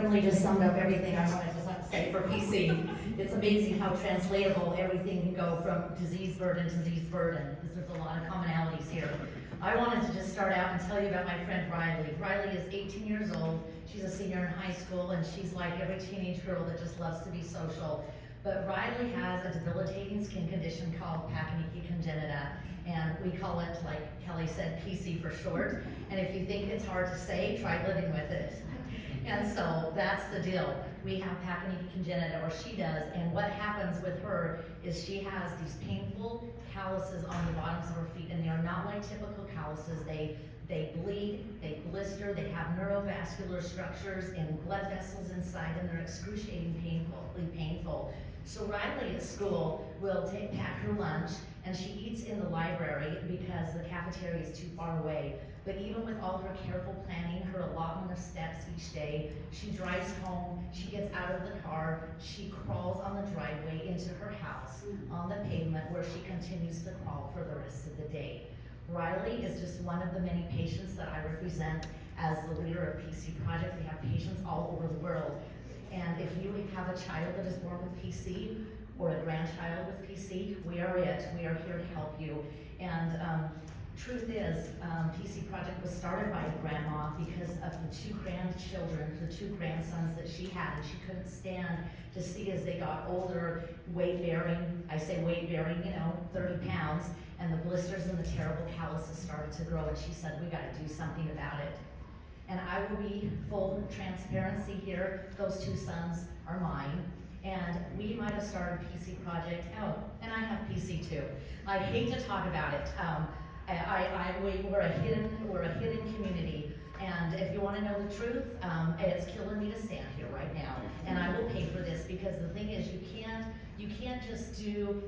really just summed up everything I wanted to say for PC. It's amazing how translatable everything can go from disease burden, because there's a lot of commonalities here. I wanted to just start out and tell you about my friend Riley. Riley is 18 years old. She's a senior in high school, and she's like every teenage girl that just loves to be social. But Riley has a debilitating skin condition called Pachyonychia Congenita, and we call it, like Kelly said, PC for short. And if you think it's hard to say, try living with it. And so that's the deal. We have Pachyonychia Congenita, or she does, and what happens with her is she has these painful calluses on the bottoms of her feet, and they are not like typical calluses. They bleed, they blister, they have neurovascular structures and blood vessels inside, and they're excruciatingly painful. So Riley at school will pack her lunch, and she eats in the library because the cafeteria is too far away. But even with all her careful planning, her allotment of steps each day, she drives home, she gets out of the car, she crawls on the driveway into her house on the pavement, where she continues to crawl for the rest of the day. Riley is just one of the many patients that I represent as the leader of PC Project. We have patients all over the world. And if you have a child that is born with PC, or a grandchild with PC, we are it. We are here to help you. And truth is, PC Project was started by a grandma because of the two grandchildren, the two grandsons that she had, and she couldn't stand to see as they got older, weight-bearing, I say weight-bearing, 30 pounds, and the blisters and the terrible calluses started to grow, and she said, we gotta do something about it. And I will be full transparency here, those two sons are mine. And we might have started PC Project, and I have PC too. I hate to talk about it. We're a hidden community, and if you want to know the truth, it's killing me to stand here right now, and I will pay for this, because the thing is, you can't just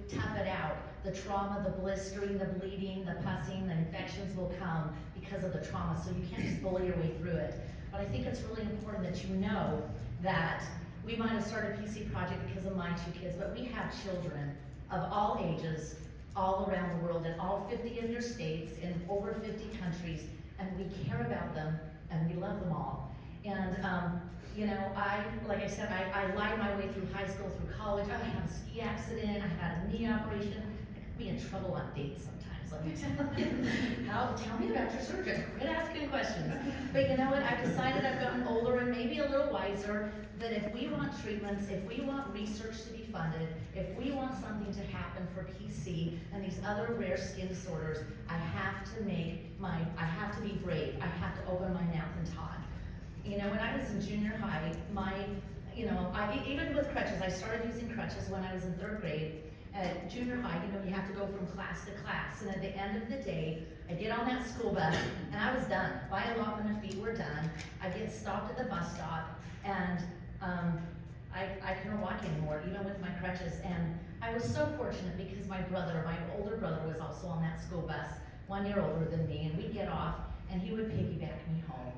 tough it out. The trauma, the blistering, the bleeding, the pussing, the infections will come because of the trauma, so you can't just bully your way through it. But I think it's really important that you know that we might have started PC Project because of my two kids, but we have children of all ages, all around the world, in all 50 of your states, in over 50 countries, and we care about them, and we love them all. And like I said, I lied my way through high school, through college. I had a ski accident, I had a knee operation. I could be in trouble on dates sometimes, let me tell you. Tell me about your surgery, quit asking questions. But you know what, I've decided, I've gotten older and maybe a little wiser, that if we want treatments, if we want research to be funded, if we want something to happen for PC and these other rare skin disorders, I have to be brave. I have to open my mouth and talk. When I was in junior high, even with crutches, I started using crutches when I was in 3rd grade. At junior high, you have to go from class to class, and at the end of the day, I get on that school bus, and I was done. My allotment of feet were done. I get stopped at the bus stop, and I couldn't walk anymore, even with my crutches. And I was so fortunate because my older brother was also on that school bus, 1 year older than me, and we'd get off, and he would piggyback me home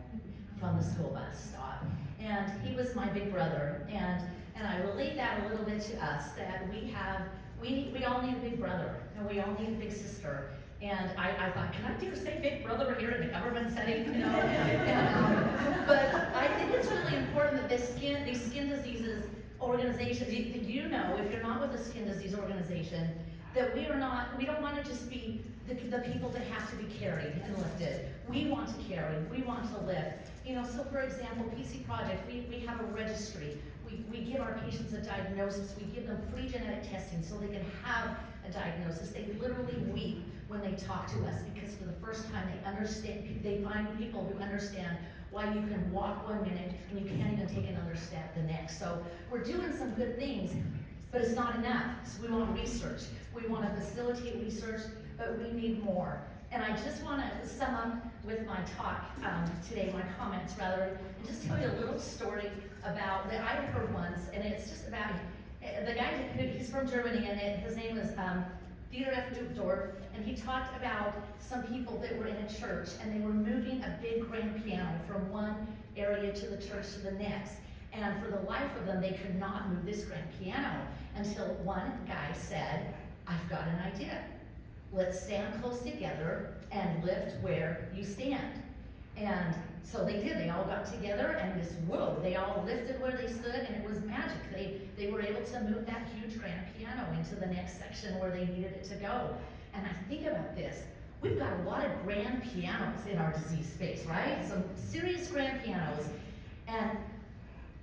from the school bus stop. And he was my big brother, and I relate that a little bit to us, that we all need a big brother, and we all need a big sister. And I thought, can I dare say big brother here in a government setting? But I think it's really important that these skin diseases organizations, if you're not with a skin disease organization, that we don't want to just be the people that have to be carried and lifted. We want to carry, we want to lift. So for example, PC Project, we have a registry. We give our patients a diagnosis. We give them free genetic testing so they can have a diagnosis. They literally weep when they talk to us, because for the first time they find people who understand why you can walk 1 minute and you can't even take another step the next. So we're doing some good things, but it's not enough. So we want research. We want to facilitate research, but we need more. And I just want to sum up with my talk today, my comments rather, and just tell you a little story about that I heard once, and it's just about the guy he's from Germany, and his name is Dieter F. Dorf, and he talked about some people that were in a church, and they were moving a big grand piano from one area to the church to the next. And for the life of them, they could not move this grand piano until one guy said, I've got an idea. Let's stand close together and lift where you stand. And so they did, they all got together and just, whoa, they all lifted where they stood and it was magic. They were able to move that huge grand piano into the next section where they needed it to go. And I think about this, we've got a lot of grand pianos in our disease space, right? Some serious grand pianos. And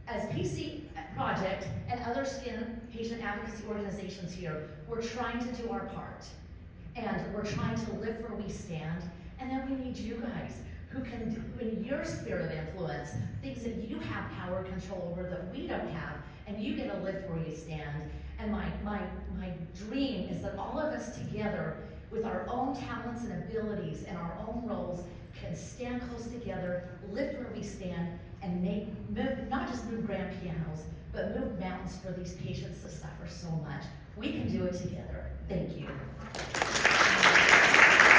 as PC Project and other skin patient advocacy organizations here, we're trying to do our part. And we're trying to live where we stand. And then we need you guys who can, in your sphere of influence, things that you have power control over that we don't have, and you get to lift where you stand. And my dream is that all of us together, with our own talents and abilities and our own roles, can stand close together, lift where we stand, and not just move grand pianos, but move mountains for these patients that suffer so much. We can do it together. Thank you.